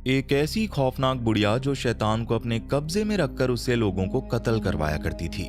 एक ऐसी खौफनाक बुढ़िया जो शैतान को अपने कब्जे में रखकर उससे लोगों को कत्ल करवाया करती थी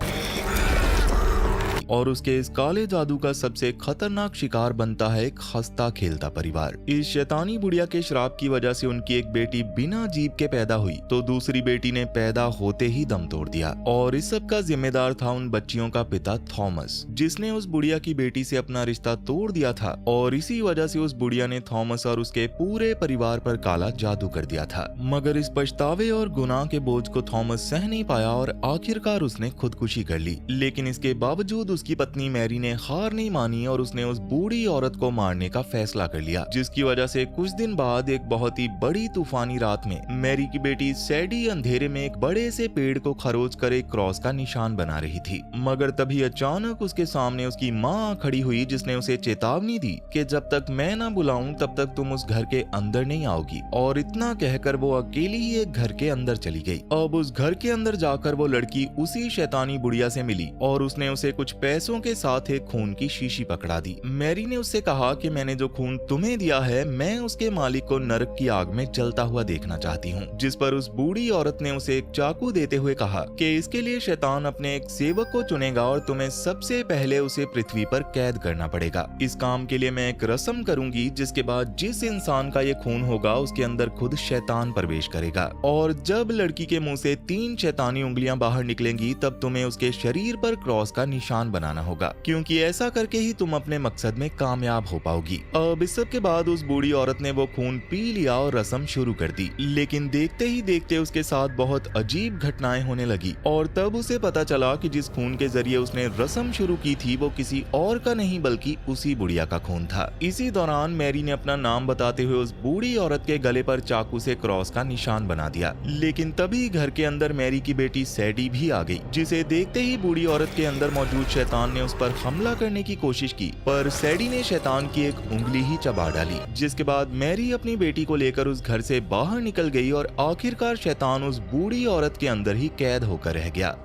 और उसके इस काले जादू का सबसे खतरनाक शिकार बनता है एक हंसता खेलता परिवार। इस शैतानी बुढ़िया के श्राप की वजह से उनकी एक बेटी बिना जीभ के पैदा हुई तो दूसरी बेटी ने पैदा होते ही दम तोड़ दिया और इस सब का जिम्मेदार था उन बच्चियों का पिता थॉमस, जिसने उस बुढ़िया की बेटी से अपना रिश्ता तोड़ दिया था और इसी वजह से उस बुढ़िया ने थॉमस और उसके पूरे परिवार पर काला जादू कर दिया था। मगर इस पछतावे और गुनाह के बोझ को थॉमस सह नहीं पाया और आखिरकार उसने खुदकुशी कर ली। लेकिन इसके बावजूद उसकी पत्नी मैरी ने हार नहीं मानी और उसने उस बूढ़ी औरत को मारने का फैसला कर लिया, जिसकी वजह से कुछ दिन बाद एक बहुत ही बड़ी तूफानी रात में मैरी की बेटी सैडी अंधेरे में एक बड़े से पेड़ को खरोच कर एक क्रॉस का निशान बना रही थी। मगर तभी अचानक उसके सामने उसकी माँ खड़ी हुई, जिसने उसे चेतावनी दी कि जब तक मैं ना बुलाऊं तब तक तुम उस घर के अंदर नहीं आओगी। और इतना कहकर वो अकेली ही एक घर के अंदर चली गई। अब उस घर के अंदर जाकर वो लड़की उसी शैतानी बुढ़िया से मिली और उसने उसे कुछ पैसों के साथ एक खून की शीशी पकड़ा दी। मैरी ने उससे कहा कि मैंने जो खून तुम्हें दिया है मैं उसके मालिक को नरक की आग में जलता हुआ देखना चाहती हूँ। जिस पर उस बूढ़ी औरत ने उसे एक चाकू देते हुए कहा कि इसके लिए शैतान अपने एक सेवक को चुनेगा और तुम्हें सबसे पहले उसे पृथ्वी पर कैद करना पड़ेगा। इस काम के लिए मैं एक रस्म करूंगी जिसके बाद जिस इंसान का ये खून होगा उसके अंदर खुद शैतान प्रवेश करेगा और जब लड़की के मुंह से 3 शैतानी उंगलियां बाहर निकलेंगी तब तुम्हें उसके शरीर पर क्रॉस का निशान बनाना होगा, क्योंकि ऐसा करके ही तुम अपने मकसद में कामयाब हो पाओगी। अब इस सब के बाद उस बूढ़ी औरत ने वो खून पी लिया और रस्म शुरू कर दी। लेकिन देखते ही देखते उसके साथ बहुत अजीब घटनाएं होने लगी और तब उसे पता चला कि जिस खून के जरिए उसने रस्म शुरू की थी वो किसी और का नहीं बल्कि उसी बुढ़िया का खून था। इसी दौरान मैरी ने अपना नाम बताते हुए उस बूढ़ी औरत के गले पर चाकू से क्रॉस का निशान बना दिया। लेकिन तभी घर के अंदर मैरी की बेटी सैडी भी आ गई, जिसे देखते ही बूढ़ी औरत के अंदर मौजूद शैतान ने उस पर हमला करने की कोशिश की, पर सैडी ने शैतान की एक उंगली ही चबा डाली। जिसके बाद मैरी अपनी बेटी को लेकर उस घर से बाहर निकल गई और आखिरकार शैतान उस बूढ़ी औरत के अंदर ही कैद होकर रह गया।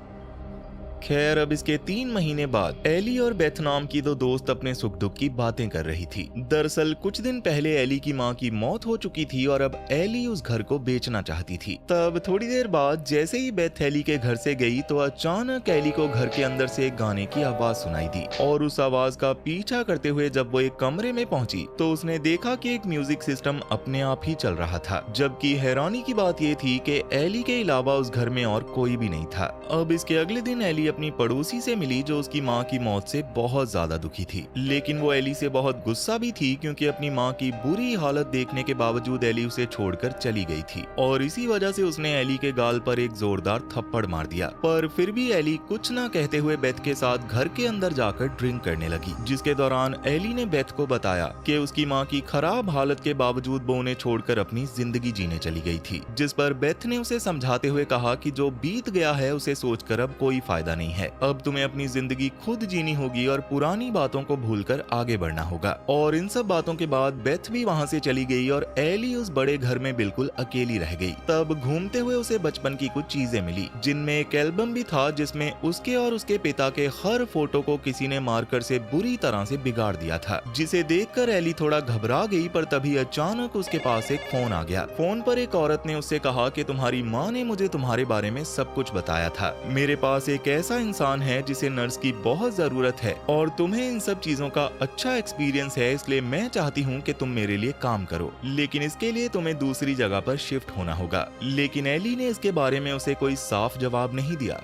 खैर, अब इसके 3 महीने बाद एली और बेथ नाम की 2 दोस्त अपने सुख दुख की बातें कर रही थी। दरअसल कुछ दिन पहले एली की माँ की मौत हो चुकी थी और अब एली उस घर को बेचना चाहती थी। तब थोड़ी देर बाद जैसे ही बेथ एली के घर से गई तो अचानक एली को घर के अंदर से एक गाने की आवाज सुनाई दी और उस आवाज का पीछा करते हुए जब वो एक कमरे में पहुंची तो उसने देखा कि एक म्यूजिक सिस्टम अपने आप ही चल रहा था, जबकि हैरानी की बात ये थी कि एली के अलावा उस घर में और कोई भी नहीं था। अब इसके अगले दिन एली अपनी पड़ोसी से मिली जो उसकी माँ की मौत से बहुत ज्यादा दुखी थी। लेकिन वो एली से बहुत गुस्सा भी थी क्योंकि अपनी माँ की बुरी हालत देखने के बावजूद एली उसे छोड़कर चली गई थी और इसी वजह से उसने एली के गाल पर एक जोरदार थप्पड़ मार दिया। पर फिर भी एली कुछ ना कहते हुए बेथ के साथ घर के अंदर जाकर ड्रिंक करने लगी, जिसके दौरान एली ने बेथ को बताया कि उसकी माँ की खराब हालत के बावजूद वो उन्हें छोड़कर अपनी जिंदगी जीने चली गई थी। जिस पर बेथ ने उसे समझाते हुए कहा कि जो बीत गया है उसे सोचकर अब कोई फायदा नहीं है, अब तुम्हें अपनी जिंदगी खुद जीनी होगी और पुरानी बातों को भूलकर आगे बढ़ना होगा। और इन सब बातों के बाद बेथ भी वहाँ से चली गई और एली उस बड़े घर में बिल्कुल अकेली रह गई। तब घूमते हुए उसे बचपन की कुछ चीजें मिली, जिनमें एक एल्बम भी था जिसमें उसके और उसके पिता के हर फोटो को किसी ने मार्कर से बुरी तरह से बिगाड़ दिया था, जिसे देखकर एली थोड़ा घबरा गई। पर तभी अचानक उसके पास एक फोन आ गया। फोन पर एक औरत ने उससे कहा कि तुम्हारी माँ ने मुझे तुम्हारे बारे में सब कुछ बताया था। मेरे पास एक ऐसा इंसान है जिसे नर्स की बहुत जरूरत है और तुम्हें इन सब चीजों का अच्छा एक्सपीरियंस है, इसलिए मैं चाहती हूँ कि तुम मेरे लिए काम करो, लेकिन इसके लिए तुम्हें दूसरी जगह पर शिफ्ट होना होगा। लेकिन एली ने इसके बारे में उसे कोई साफ जवाब नहीं दिया।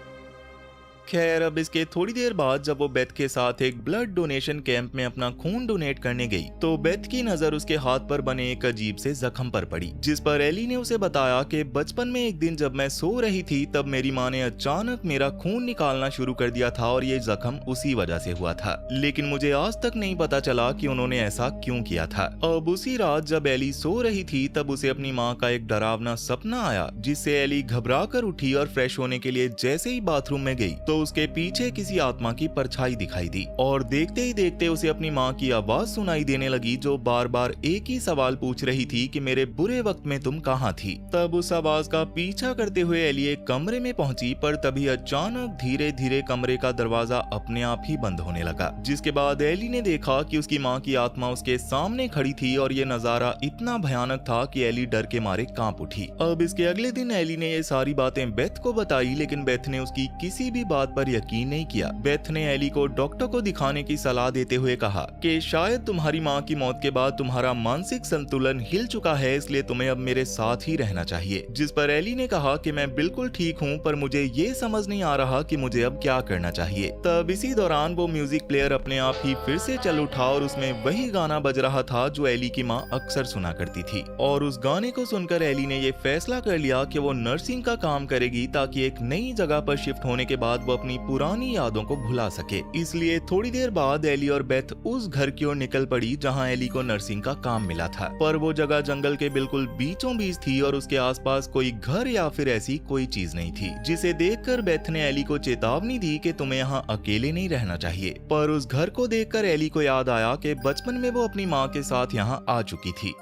खैर, अब इसके थोड़ी देर बाद जब वो बेथ के साथ एक ब्लड डोनेशन कैंप में अपना खून डोनेट करने गई तो बेथ की नजर उसके हाथ पर बने एक अजीब से जख्म पर पड़ी, जिस पर एली ने उसे बताया कि बचपन में एक दिन जब मैं सो रही थी तब मेरी माँ ने अचानक मेरा खून निकालना शुरू कर दिया था और ये जख्म उसी वजह से हुआ था, लेकिन मुझे आज तक नहीं पता चला कि उन्होंने ऐसा क्यों किया था। अब उसी रात जब एली सो रही थी तब उसे अपनी माँ का एक डरावना सपना आया, जिससे एली घबरा कर उठी और फ्रेश होने के लिए जैसे ही बाथरूम में गई तो तो उसके पीछे किसी आत्मा की परछाई दिखाई दी और देखते ही देखते उसे अपनी माँ की आवाज सुनाई देने लगी, जो बार बार एक ही सवाल पूछ रही थी कि मेरे बुरे वक्त में तुम कहाँ थी। तब उस आवाज का पीछा करते हुए एली एक कमरे में पहुंची, पर तभी अचानक धीरे धीरे कमरे का दरवाजा अपने आप ही बंद होने लगा, जिसके बाद एली ने देखा कि उसकी माँ की आत्मा उसके सामने खड़ी थी और ये नजारा इतना भयानक था कि एली डर के मारे कांप उठी। अब इसके अगले दिन एली ने ये सारी बातें बेथ को बताई, लेकिन बेथ ने उसकी किसी भी बात पर यकीन नहीं किया। बेथ ने एली को डॉक्टर को दिखाने की सलाह देते हुए कहा कि शायद तुम्हारी माँ की मौत के बाद तुम्हारा मानसिक संतुलन हिल चुका है, इसलिए तुम्हें अब मेरे साथ ही रहना चाहिए। जिस पर एली ने कहा कि मैं बिल्कुल ठीक हूँ, पर मुझे ये समझ नहीं आ रहा कि मुझे अब क्या करना चाहिए। तब इसी दौरान वो म्यूजिक प्लेयर अपने आप ही फिर से चल उठा और उसमें वही गाना बज रहा था जो एली की माँ अक्सर सुना करती थी। और उस गाने को सुनकर एली ने ये फैसला कर लिया कि वो नर्सिंग का काम करेगी, ताकि एक नई जगह पर शिफ्ट होने के बाद वो अपनी पुरानी यादों को भुला सके। इसलिए थोड़ी देर बाद एली और बेथ उस घर की ओर निकल पड़ी जहाँ एली को नर्सिंग का काम मिला था, पर वो जगह जंगल के बिल्कुल बीचों बीच थी और उसके आसपास कोई घर या फिर ऐसी कोई चीज नहीं थी, जिसे देखकर बेथ ने एली को चेतावनी दी कि तुम्हें यहाँ अकेले नहीं रहना चाहिए। पर उस घर को देखकर एली को याद आया कि बचपन में वो अपनी माँ के साथ यहाँ आ चुकी थी।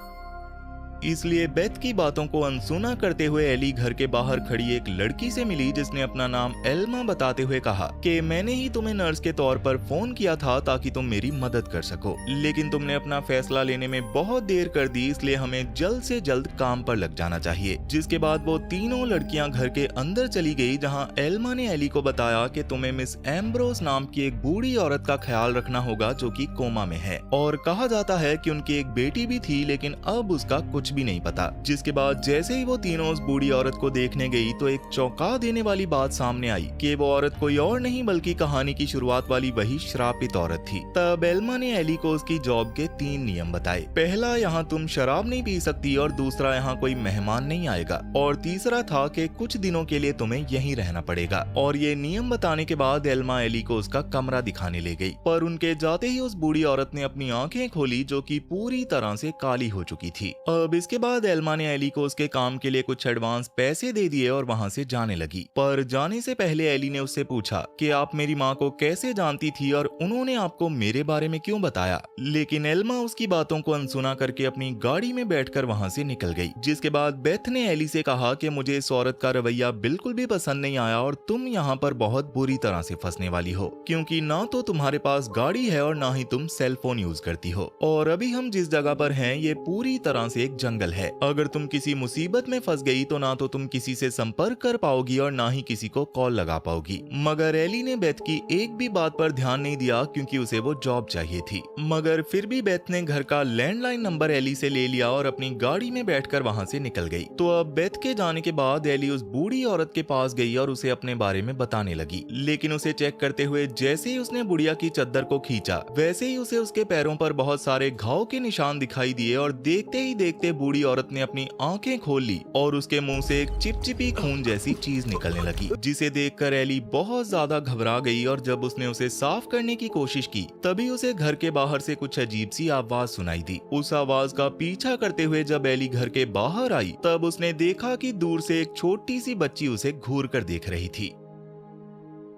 इसलिए बेथ की बातों को अनसुना करते हुए एली घर के बाहर खड़ी एक लड़की से मिली, जिसने अपना नाम एल्मा बताते हुए कहा कि मैंने ही तुम्हें नर्स के तौर पर फोन किया था ताकि तुम मेरी मदद कर सको, लेकिन तुमने अपना फैसला लेने में बहुत देर कर दी, इसलिए हमें जल्द से जल्द काम पर लग जाना चाहिए। जिसके बाद वो तीनों लड़कियां घर के अंदर चली गई, जहां एल्मा ने एली को बताया कि तुम्हें मिस एम्ब्रोस नाम की एक बूढ़ी औरत का ख्याल रखना होगा जो कि कोमा में है, और कहा जाता है कि उनकी एक बेटी भी थी, लेकिन अब उसका कुछ भी नहीं पता। जिसके बाद जैसे ही वो तीनों उस बूढ़ी औरत को देखने गई तो एक चौंका देने वाली बात सामने आई कि वो औरत कोई और नहीं बल्कि कहानी की शुरुआत वाली वही श्रापित औरत थी। तब एल्मा ने एली को उसकी जॉब के 3 नियम बताए। पहला, यहाँ तुम शराब नहीं पी सकती, और दूसरा, यहाँ कोई मेहमान नहीं आएगा, और तीसरा था कि कुछ दिनों के लिए तुम्हें यहीं रहना पड़ेगा। और ये नियम बताने के बाद एल्मा एली को उसका कमरा दिखाने ले गई, पर उनके जाते ही उस बूढ़ी औरत ने अपनी आंखें खोली, जो कि पूरी तरह से काली हो चुकी थी। अब इसके बाद एल्मा ने एली को उसके काम के लिए कुछ एडवांस पैसे दे दिए और वहाँ से जाने लगी। पर जाने से पहले एली ने उससे पूछा कि आप मेरी माँ को कैसे जानती थी और उन्होंने आपको मेरे बारे में क्यों बताया। लेकिन एल्मा उसकी बातों को अनसुना करके अपनी गाड़ी में बैठकर वहाँ से निकल गई। जिसके बाद बेथ ने एली से कहा कि मुझे इस औरत का रवैया बिल्कुल भी पसंद नहीं आया और तुम यहाँ पर बहुत बुरी तरह से फंसने वाली हो, क्योंकि ना तो तुम्हारे पास गाड़ी है और ना ही तुम सेल फोन यूज करती हो, और अभी हम जिस जगह पर हैं ये पूरी तरह से एक जंगल है। अगर तुम किसी मुसीबत में फंस गई तो ना तो तुम किसी से संपर्क कर पाओगी और ना ही किसी को कॉल लगा पाओगी। मगर एली ने बेथ की एक भी बात पर ध्यान नहीं दिया, क्योंकि उसे वो जॉब चाहिए थी। मगर फिर भी बेथ ने घर का लैंडलाइन नंबर एली से ले लिया और अपनी गाड़ी में बैठकर वहाँ से निकल गई। तो अब बेथ के जाने के बाद एली उस बूढ़ी औरत के पास गई और उसे अपने बारे में बताने लगी। लेकिन उसे चेक करते हुए जैसे ही उसने बुढ़िया की चद्दर को खींचा, वैसे ही उसे उसके पैरों पर बहुत सारे घाव के निशान दिखाई दिए, और देखते ही देखते बूढ़ी औरत ने अपनी आंखें खोल ली और उसके मुंह से एक चिपचिपी खून जैसी चीज निकलने लगी, जिसे देखकर एली बहुत ज्यादा घबरा गई। और जब उसने उसे साफ करने की कोशिश की, तभी उसे घर के बाहर से कुछ अजीब सी आवाज सुनाई दी। उस आवाज का पीछा करते हुए जब एली घर के बाहर आई, तब उसने देखा कि दूर से एक छोटी सी बच्ची उसे घूर कर देख रही थी।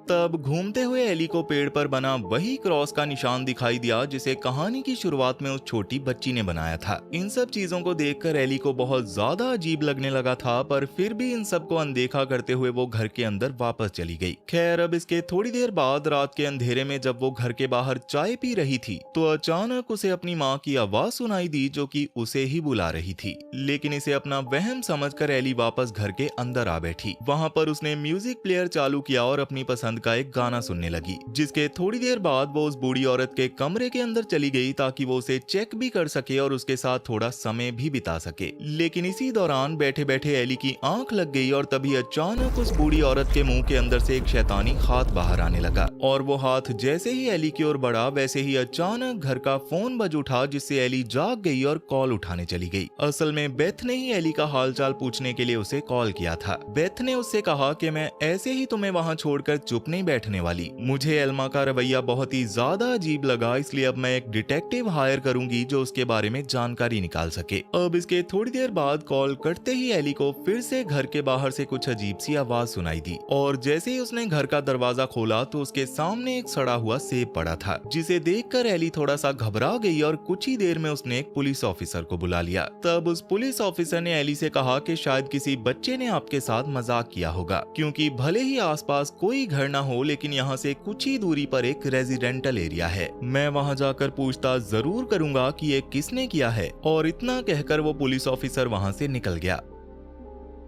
तब घूमते हुए एली को पेड़ पर बना वही क्रॉस का निशान दिखाई दिया, जिसे कहानी की शुरुआत में उस छोटी बच्ची ने बनाया था। इन सब चीजों को देखकर एली को बहुत ज्यादा अजीब लगने लगा था, पर फिर भी इन सब को अनदेखा करते हुए वो घर के अंदर वापस चली गई। खैर, अब इसके थोड़ी देर बाद रात के अंधेरे में जब वो घर के बाहर चाय पी रही थी, तो अचानक उसे अपनी माँ की आवाज सुनाई दी, जो कि उसे ही बुला रही थी। लेकिन इसे अपना वहम समझकर एली वापस घर के अंदर आ बैठी। वहाँ पर उसने म्यूजिक प्लेयर चालू किया और अपनी पसंद का एक गाना सुनने लगी। जिसके थोड़ी देर बाद वो उस बूढ़ी औरत के कमरे के अंदर चली गई, ताकि वो उसे चेक भी कर सके और उसके साथ थोड़ा समय भी बिता सके। लेकिन इसी दौरान बैठे बैठे एली की आंख लग गई, और तभी अचानक उस बूढ़ी औरत के मुंह के अंदर से एक शैतानी हाथ बाहर आने लगा, और वो हाथ जैसे ही एली की ओर बढ़ा, वैसे ही अचानक घर का फोन बज उठा, जिससे एली जाग गई और कॉल उठाने चली गई। असल में बेथ ने ही एली का हालचाल पूछने के लिए उसे कॉल किया था। बेथ ने उससे कहा कि मैं ऐसे ही तुम्हें वहां छोड़कर चुप नहीं बैठने वाली। मुझे एल्मा का रवैया बहुत ही ज्यादा अजीब लगा, इसलिए अब मैं एक डिटेक्टिव हायर करूंगी जो उसके बारे में जानकारी निकाल सके। अब इसके थोड़ी देर बाद कॉल कटते ही एली को फिर से घर के बाहर से कुछ अजीब सी आवाज सुनाई दी और जैसे ही उसने घर का दरवाजा खोला तो उसके सामने एक सड़ा हुआ सेब पड़ा था, जिसे देखकर एली थोड़ा सा घबरा गई और कुछ ही देर में उसने एक पुलिस ऑफिसर को बुला लिया। तब उस पुलिस ऑफिसर ने एली से कहा कि शायद किसी बच्चे ने आपके साथ मजाक किया होगा, क्योंकि भले ही आसपास कोई घर ना हो लेकिन यहाँ से कुछ ही दूरी पर एक रेजिडेंटल एरिया है। मैं वहाँ जाकर पूछताछ जरूर करूंगा कि ये किसने किया है। और इतना कहकर वो पुलिस ऑफिसर वहाँ से निकल गया।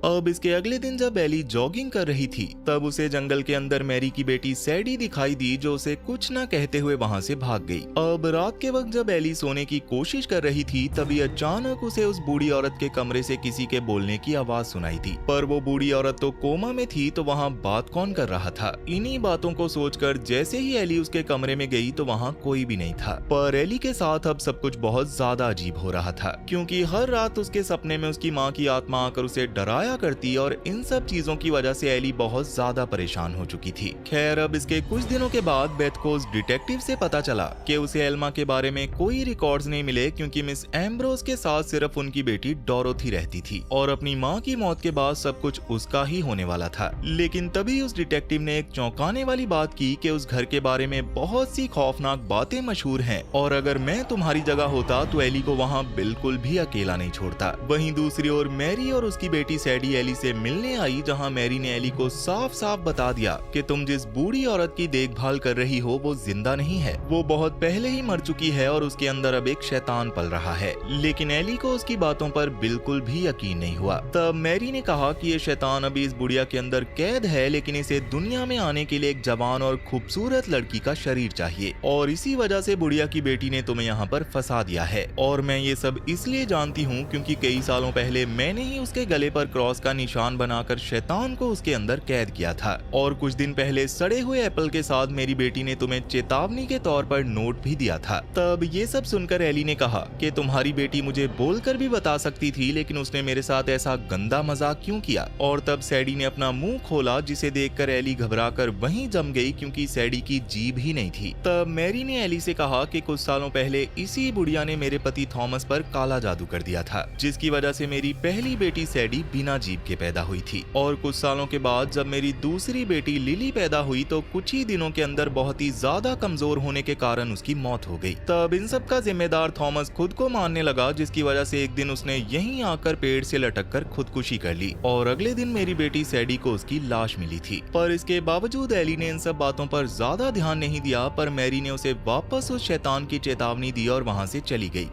अब इसके अगले दिन जब एली जॉगिंग कर रही थी तब उसे जंगल के अंदर मैरी की बेटी सैडी दिखाई दी, जो उसे कुछ न कहते हुए वहां से भाग गई। अब रात के वक्त जब एली सोने की कोशिश कर रही थी तभी अचानक उसे उस बूढ़ी औरत के कमरे से किसी के बोलने की आवाज सुनाई थी, पर वो बूढ़ी औरत तो कोमा में थी, तो वहाँ बात कौन कर रहा था। इन्हीं बातों को सोचकर जैसे ही एली उसके कमरे में गई तो वहाँ कोई भी नहीं था। पर एली के साथ अब सब कुछ बहुत ज्यादा अजीब हो रहा था, क्योंकि हर रात उसके सपने में उसकी माँ की आत्मा आकर उसे डराया करती और इन सब चीजों की वजह से एली बहुत ज्यादा परेशान हो चुकी थी। खैर अब इसके कुछ दिनों के बाद बेथ को उस डिटेक्टिव से पता चला कि उसे एल्मा के बारे में कोई रिकॉर्ड्स नहीं मिले, क्योंकि मिस एम्ब्रोस के साथ सिर्फ उनकी बेटी डोरोथी रहती थी और अपनी माँ की मौत के बाद सब कुछ उसका ही होने वाला था। लेकिन तभी उस डिटेक्टिव ने एक चौंकाने वाली बात की कि उस घर के बारे में बहुत सी खौफनाक बातें मशहूर हैं और अगर मैं तुम्हारी जगह होता तो एली को वहाँ बिल्कुल भी अकेला नहीं छोड़ता। वहीं दूसरी ओर मैरी और उसकी बेटी सैडी एली से मिलने आई, जहां मैरी ने एली को साफ साफ बता दिया कि तुम जिस बूढ़ी औरत की देखभाल कर रही हो वो जिंदा नहीं है, वो बहुत पहले ही मर चुकी है और उसके अंदर अब एक शैतान पल रहा है। लेकिन एली को उसकी बातों पर बिल्कुल भी यकीन नहीं हुआ। तब मैरी ने कहा कि ये शैतान अभी इस बुढ़िया के अंदर कैद है, लेकिन इसे दुनिया में आने के लिए एक जवान और खूबसूरत लड़की का शरीर चाहिए और इसी वजह से बुढ़िया की बेटी ने तुम्हें यहाँ पर फंसा दिया है। और मैं ये सब इसलिए जानती हूँ क्योंकि कई सालों पहले मैंने ही उसके गले पर क्रॉस का निशान बनाकर शैतान को उसके अंदर कैद किया था और कुछ दिन पहले सड़े हुए एप्पल के साथ मेरी बेटी ने तुम्हें चेतावनी के तौर पर नोट भी दिया था। तब ये सब सुनकर एली ने कहा कि तुम्हारी बेटी मुझे बोलकर भी बता सकती थी, लेकिन उसने मेरे साथ ऐसा गंदा मजाक क्यों किया। और तब सैडी ने अपना मुंह खोला, जिसे देखकर एली घबराकर वहीं जम गई, क्योंकि सैडी की जीभ ही नहीं थी। तब मैरी ने एली से कहा कि कुछ सालों पहले इसी बुढ़िया ने मेरे पति थॉमस पर काला जादू कर दिया था, जिसकी वजह से मेरी पहली बेटी सैडी बिना जीभ के पैदा हुई थी। और कुछ सालों के बाद जब मेरी दूसरी बेटी लिली पैदा हुई तो कुछ ही दिनों के अंदर बहुत ही ज्यादा कमजोर होने के कारण उसकी मौत हो गई। तब इन सब का जिम्मेदार थॉमस खुद को मानने लगा, जिसकी वजह से एक दिन उसने यहीं आकर पेड़ से लटक कर खुदकुशी कर ली और अगले दिन मेरी बेटी सैडी को उसकी लाश मिली थी। पर इसके बावजूद एली ने इन सब बातों पर ज्यादा ध्यान नहीं दिया, पर मैरी ने उसे वापस उस शैतान की चेतावनी दी और वहां से चली गई।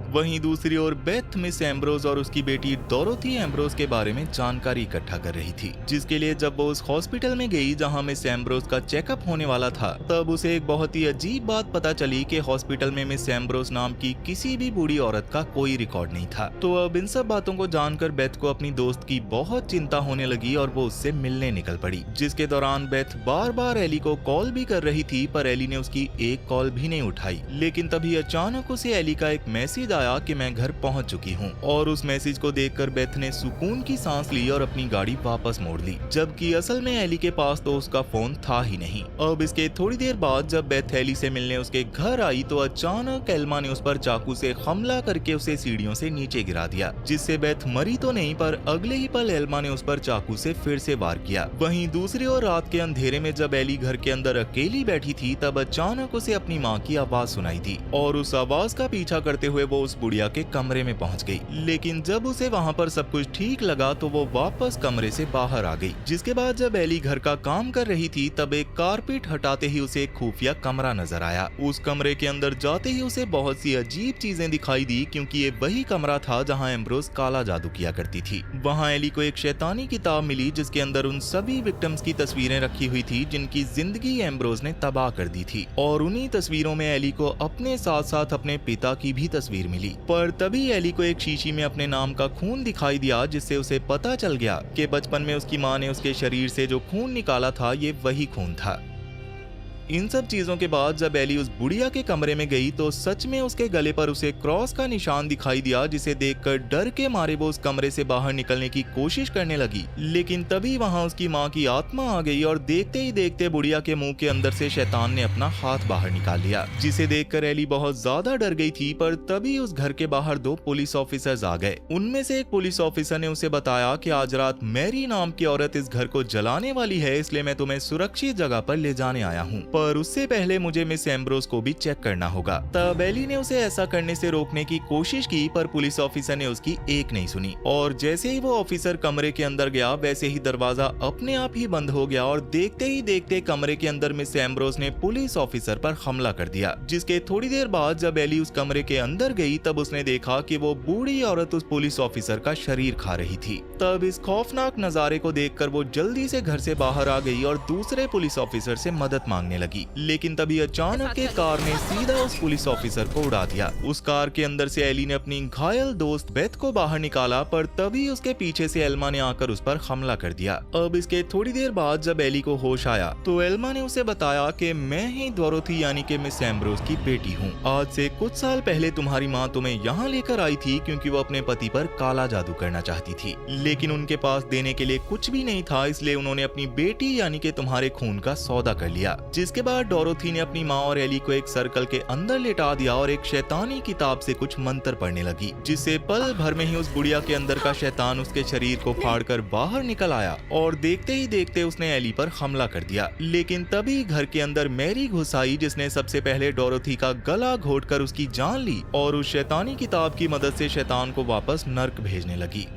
वहीं दूसरी ओर बेथ मिस एम्ब्रोस और उसकी बेटी डोरोथी एम्ब्रोस के बारे में जानकारी इकट्ठा कर रही थी, जिसके लिए जब वो उस हॉस्पिटल में गई जहां मिस एम्ब्रोस का चेकअप होने वाला था, तब उसे एक बहुत ही अजीब बात पता चली कि हॉस्पिटल में मिस एम्ब्रोस नाम की किसी भी बूढ़ी औरत का कोई रिकॉर्ड नहीं था। तो अब इन सब बातों को जानकर बेथ को अपनी दोस्त की बहुत चिंता होने लगी और वो उससे मिलने निकल पड़ी, जिसके दौरान बेथ बार बार एली को कॉल भी कर रही थी, पर एली ने उसकी एक कॉल भी नहीं उठाई। लेकिन तभी अचानक उसे एली का एक मैसेज आया कि मैं घर पहुंच चुकी हूं और उस मैसेज को देखकर बेथ ने सुकून की सांस ली और अपनी गाड़ी वापस मोड़ ली, जबकि असल में एली के पास तो उसका फोन था ही नहीं। अब इसके थोड़ी देर बाद जब बेथ एली से मिलने उसके घर आई तो अचानक एल्मा ने उस पर चाकू से हमला करके उसे सीढ़ियों से नीचे गिरा दिया, जिससे बेथ मरी तो नहीं, पर अगले ही पल एल्मा ने उस पर चाकू से फिर से वार किया। वहीं दूसरी ओर रात के अंधेरे में जब एली घर के अंदर अकेली बैठी थी तब अचानक उसे अपनी माँ की आवाज सुनाई दी और उस आवाज का पीछा करते हुए वो उस बुढ़िया के कमरे में पहुंच गई। लेकिन जब उसे वहां पर सब कुछ ठीक लगा तो वो वापस कमरे से बाहर आ गई। जिसके बाद जब एली घर का काम कर रही थी तब एक कारपेट हटाते ही उसे एक खुफिया कमरा नजर आया। उस कमरे के अंदर जाते ही उसे बहुत सी अजीब चीजें दिखाई दी, क्योंकि ये वही कमरा था जहां एम्ब्रोस काला जादू किया करती थी। वहां एली को एक शैतानी किताब मिली जिसके अंदर उन सभी विक्टिम्स की तस्वीरें रखी हुई थी जिनकी जिंदगी एम्ब्रोस ने तबाह कर दी थी, और उन्हीं तस्वीरों में एली को अपने साथ साथ अपने पिता की भी तस्वीर मिली। पर तभी एली को एक शीशी में अपने नाम का खून दिखाई दिया, जिससे उसे पता चल गया कि बचपन में उसकी माँ ने उसके शरीर से जो खून निकाला था ये वही खून था। इन सब चीजों के बाद जब एली उस बुढ़िया के कमरे में गई तो सच में उसके गले पर उसे क्रॉस का निशान दिखाई दिया, जिसे देखकर डर के मारे वो उस कमरे से बाहर निकलने की कोशिश करने लगी। लेकिन तभी वहाँ उसकी माँ की आत्मा आ गई और देखते ही देखते बुढ़िया के मुंह के अंदर से शैतान ने अपना हाथ बाहर निकाल लिया, जिसे देखकर एली बहुत ज्यादा डर गई थी। पर तभी उस घर के बाहर 2 पुलिस ऑफिसर्स आ गए। उनमें से एक पुलिस ऑफिसर ने उसे बताया कि आज रात मैरी नाम की औरत इस घर को जलाने वाली है, इसलिए मैं तुम्हें सुरक्षित जगह पर ले जाने आया हूँ, पर उससे पहले मुझे मिस एम्ब्रोस को भी चेक करना होगा। तब एली ने उसे ऐसा करने से रोकने की कोशिश की, पर पुलिस ऑफिसर ने उसकी एक नहीं सुनी और जैसे ही वो ऑफिसर कमरे के अंदर गया वैसे ही दरवाजा अपने आप ही बंद हो गया और देखते ही देखते कमरे के अंदर मिस एम्ब्रोस ने पुलिस ऑफिसर पर हमला कर दिया। जिसके थोड़ी देर बाद जब एली उस कमरे के अंदर गई तब उसने देखा कि वो बूढ़ी औरत उस पुलिस ऑफिसर का शरीर खा रही थी। तब इस खौफनाक नजारे को देखकर वो जल्दी से घर से बाहर आ गई और दूसरे पुलिस ऑफिसर से मदद मांगने लगी। लेकिन तभी अचानक एक कार ने सीधा उस पुलिस ऑफिसर को उड़ा दिया। उस कार के अंदर से एली ने अपनी घायल दोस्त बेथ को बाहर निकाला, पर तभी उसके पीछे से एल्मा ने आकर उस पर हमला कर दिया। अब इसके थोड़ी देर बाद जब एली को होश आया तो एल्मा ने उसे बताया कि मैं ही डोरोथी यानी कि मिस एम्ब्रोस की बेटी हूँ। आज से कुछ साल पहले तुम्हारी माँ तुम्हें यहाँ लेकर आई थी क्योंकि वो अपने पति पर काला जादू करना चाहती थी, लेकिन उनके पास देने के लिए कुछ भी नहीं था, इसलिए उन्होंने अपनी बेटी यानी कि तुम्हारे खून का सौदा कर लिया। जिसके बाद डोरोथी ने अपनी माँ और एली को एक सर्कल के अंदर लेटा दिया और एक शैतानी किताब से कुछ मंत्र पढ़ने लगी, जिससे पल भर में ही उस बुढ़िया के अंदर का शैतान उसके शरीर को फाड़कर बाहर निकल आया और देखते ही देखते उसने एली पर हमला कर दिया। लेकिन तभी घर के अंदर मैरी घुस आई, जिसने सबसे पहले डोरोथी का गला घोटकर उसकी जान ली और उस शैतानी किताब की मदद से शैतान को वापस नर्क भेजने लगी।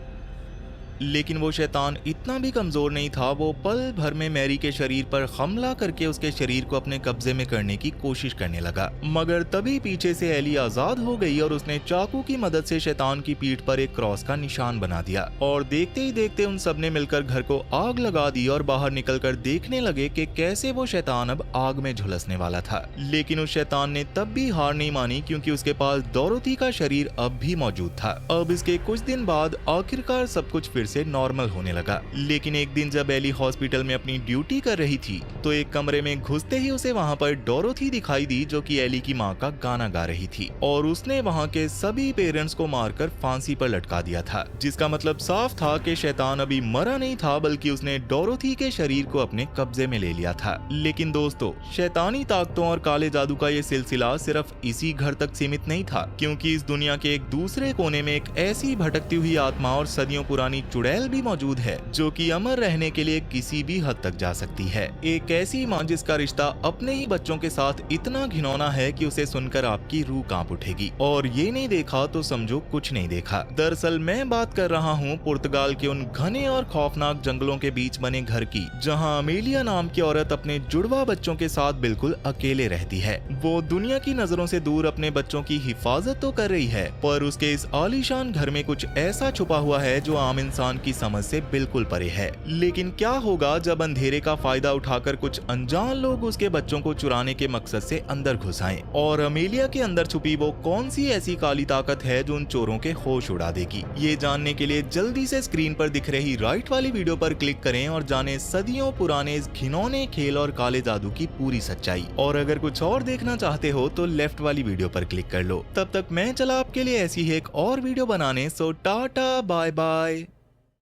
लेकिन वो शैतान इतना भी कमजोर नहीं था, वो पल भर में मैरी के शरीर पर हमला करके उसके शरीर को अपने कब्जे में करने की कोशिश करने लगा। मगर तभी पीछे से एली आजाद हो गई और उसने चाकू की मदद से शैतान की पीठ पर एक क्रॉस का निशान बना दिया और देखते ही देखते उन सब ने मिलकर घर को आग लगा दी और बाहर निकलकर देखने लगे कि कैसे वो शैतान अब आग में झुलसने वाला था। लेकिन उस शैतान ने तब भी हार नहीं मानी क्योंकि उसके पास डोरोथी का शरीर अब भी मौजूद था। अब इसके कुछ दिन बाद आखिरकार सब कुछ फिर से नॉर्मल होने लगा। लेकिन एक दिन जब एली हॉस्पिटल में अपनी ड्यूटी कर रही थी तो एक कमरे में घुसते ही उसे वहाँ पर डोरोथी दिखाई दी, जो कि एली की माँ का गाना गा रही थी और उसने वहाँ के सभी पेरेंट्स को मारकर फांसी पर लटका दिया था, जिसका मतलब साफ था कि शैतान अभी मरा नहीं था बल्कि उसने डोरोथी के शरीर को अपने कब्जे में ले लिया था। लेकिन दोस्तों, शैतानी ताकतों और काले जादू का ये सिलसिला सिर्फ इसी घर तक सीमित नहीं था, क्योंकि इस दुनिया के एक दूसरे कोने में एक ऐसी भटकती हुई आत्मा और सदियों पुरानी चुड़ैल भी मौजूद है जो कि अमर रहने के लिए किसी भी हद तक जा सकती है। एक ऐसी माँ जिसका रिश्ता अपने ही बच्चों के साथ इतना घिनौना है कि उसे सुनकर आपकी रूह कांप उठेगी और ये नहीं देखा तो समझो कुछ नहीं देखा। दरअसल मैं बात कर रहा हूँ पुर्तगाल के उन घने और खौफनाक जंगलों के बीच बने घर की, जहाँ अमेलिया नाम की औरत अपने जुड़वा बच्चों के साथ बिल्कुल अकेले रहती है। वो दुनिया की नजरों से दूर अपने बच्चों की हिफाजत तो कर रही है, पर उसके इस आलीशान घर में कुछ ऐसा छुपा हुआ है जो आम इंसान की समझ से बिल्कुल परे है। लेकिन क्या होगा जब अंधेरे का फायदा उठाकर कुछ अनजान लोग उसके बच्चों को चुराने के मकसद से अंदर घुस आएं? और अमेलिया के अंदर छुपी वो कौन सी ऐसी काली ताकत है जो उन चोरों के होश उड़ा देगी? ये जानने के लिए जल्दी से स्क्रीन पर दिख रही राइट वाली वीडियो पर क्लिक करें और जाने सदियों पुराने इस घिनौने खेल और काले जादू की पूरी सच्चाई। और अगर कुछ और देखना चाहते हो तो लेफ्ट वाली वीडियो पर क्लिक कर लो। तब तक मैं चला आपके लिए ऐसी ही एक और वीडियो बनाने। सो टाटा बाय बाय।